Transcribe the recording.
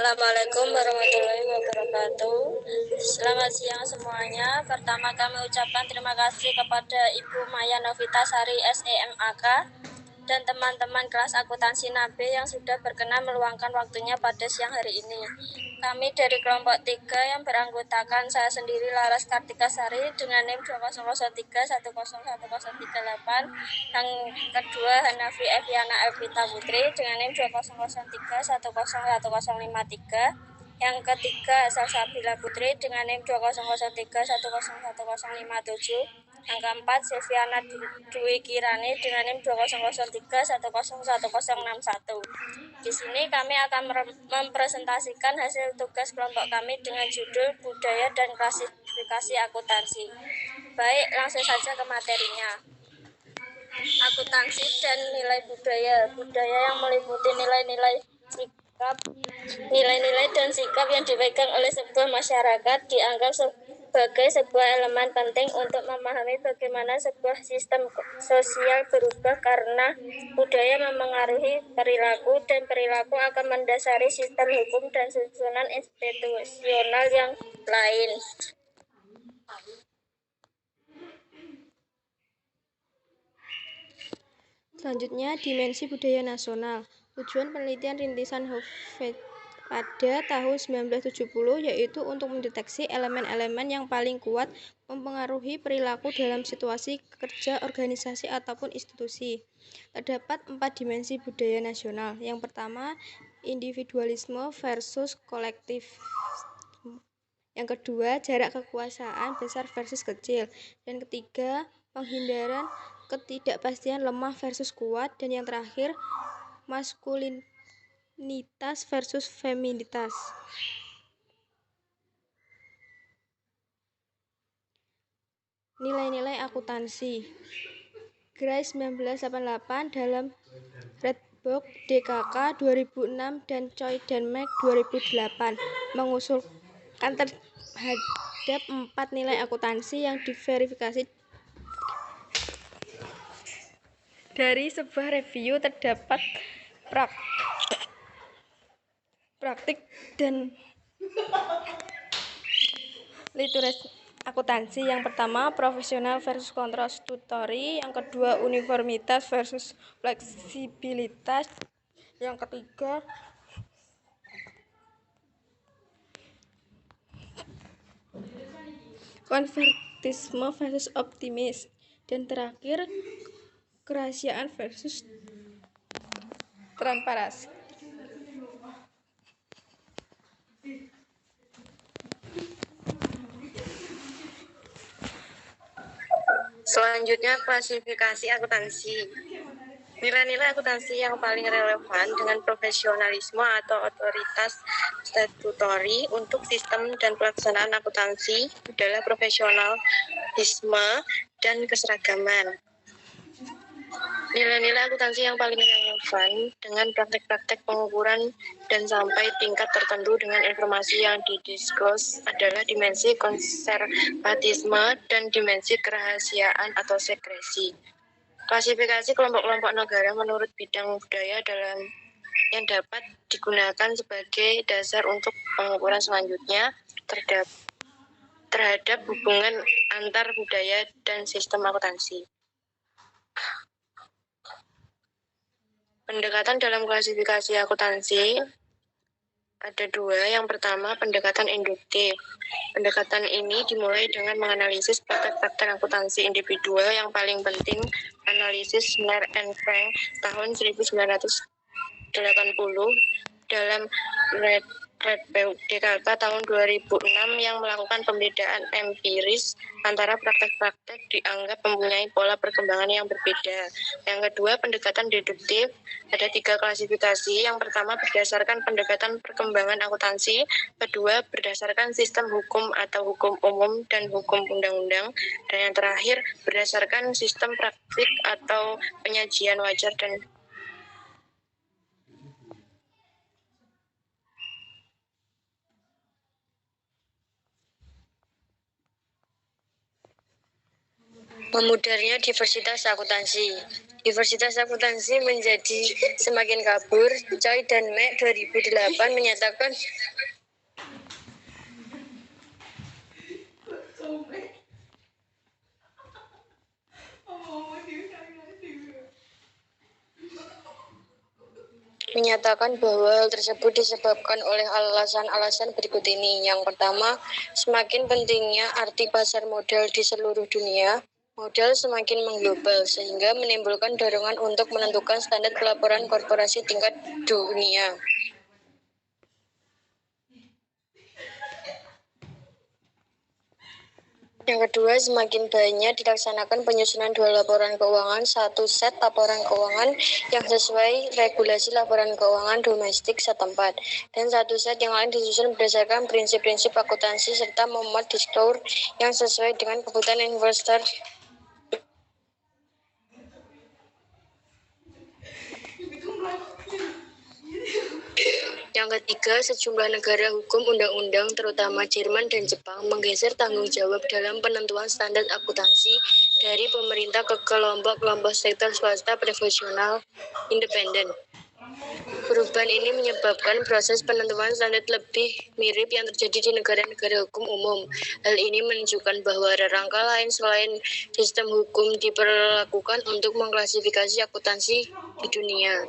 Assalamualaikum warahmatullahi wabarakatuh. Selamat siang semuanya. Pertama kami ucapkan terima kasih kepada Ibu Maya Novita Sari SEMAK dan teman-teman kelas akuntansi NAB yang sudah berkenan meluangkan waktunya pada siang hari ini. Kami dari kelompok 3 yang beranggotakan saya sendiri Laras Kartika Sari dengan NIM 2003101038, yang kedua Hanafi Eviana Evita Putri dengan NIM 2003101053, yang ketiga Salsabila Putri dengan NIM 2003101057, yang keempat Silviana Dwi Kirani dengan NIM 2003101061. Di sini kami akan mempresentasikan hasil tugas kelompok kami dengan judul Budaya dan Klasifikasi Akuntansi. Baik, langsung saja ke materinya. Akuntansi dan nilai budaya. Budaya yang meliputi nilai-nilai dan sikap yang dipegang oleh sebuah masyarakat dianggap sebagai sebuah elemen penting untuk memahami bagaimana sebuah sistem sosial berubah, karena budaya memengaruhi perilaku dan perilaku akan mendasari sistem hukum dan susunan institusional yang lain. Selanjutnya, dimensi budaya nasional. Tujuan penelitian rintisan Hofstede pada tahun 1970 yaitu untuk mendeteksi elemen-elemen yang paling kuat mempengaruhi perilaku dalam situasi kerja, organisasi, ataupun institusi. Terdapat 4 dimensi budaya nasional. Yang pertama, individualisme versus kolektivisme. Yang kedua, jarak kekuasaan besar versus kecil. Dan ketiga, penghindaran ketidakpastian lemah versus kuat. Dan yang terakhir, maskulinitas versus feminitas. Nilai-nilai akuntansi. Gray 1988 dalam Red Book DKK 2006 dan Choi dan Mac 2008 mengusulkan terhadap 4 nilai akuntansi yang diverifikasi. Dari sebuah review terdapat praktik dan literatur akuntansi. Yang pertama, profesional versus kontrastatutory. Yang kedua, uniformitas versus fleksibilitas. Yang ketiga, konservatisme versus optimis. Dan terakhir, kerahasiaan versus transparansi. Selanjutnya, klasifikasi akuntansi. Nilai-nilai akuntansi yang paling relevan dengan profesionalisme atau otoritas statutory untuk sistem dan pelaksanaan akuntansi adalah profesionalisme dan keseragaman. Nilai-nilai akuntansi yang paling relevan dengan praktek-praktek pengukuran dan sampai tingkat tertentu dengan informasi yang didisclose adalah dimensi konservatisme dan dimensi kerahasiaan atau sekresi. Klasifikasi kelompok-kelompok negara menurut bidang budaya yang dapat digunakan sebagai dasar untuk pengukuran selanjutnya terhadap hubungan antar budaya dan sistem akuntansi. Pendekatan dalam klasifikasi akuntansi ada 2. Yang pertama, pendekatan induktif. Pendekatan ini dimulai dengan menganalisis praktek-praktek akuntansi individual. Yang paling penting, analisis Schneer and Frank tahun 1980 dalam Red Book DKK tahun 2006 yang melakukan pembedaan empiris antara praktek-praktek dianggap mempunyai pola perkembangan yang berbeda. Yang kedua, pendekatan deduktif. Ada 3 klasifikasi. Yang pertama, berdasarkan pendekatan perkembangan akuntansi. Kedua, berdasarkan sistem hukum atau hukum umum dan hukum undang-undang. Dan yang terakhir, berdasarkan sistem praktik atau penyajian wajar dan memudarnya diversitas akuntansi. Diversitas akuntansi menjadi semakin kabur. Choi dan Mek 2008 menyatakan bahwa hal tersebut disebabkan oleh alasan-alasan berikut ini. Yang pertama, semakin pentingnya arti pasar modal di seluruh dunia. Modal semakin mengglobal sehingga menimbulkan dorongan untuk menentukan standar pelaporan korporasi tingkat dunia. Yang kedua, semakin banyak dilaksanakan penyusunan dua laporan keuangan, satu set laporan keuangan yang sesuai regulasi laporan keuangan domestik setempat, dan satu set yang lain disusun berdasarkan prinsip-prinsip akuntansi serta memuat disclosure yang sesuai dengan kebutuhan investor. Yang ketiga, sejumlah negara hukum undang-undang, terutama Jerman dan Jepang, menggeser tanggung jawab dalam penentuan standar akuntansi dari pemerintah ke kelompok-kelompok sektor swasta profesional independen. Perubahan ini menyebabkan proses penentuan standar lebih mirip yang terjadi di negara-negara hukum umum. Hal ini menunjukkan bahwa ada rangka lain selain sistem hukum diperlakukan untuk mengklasifikasi akuntansi di dunia.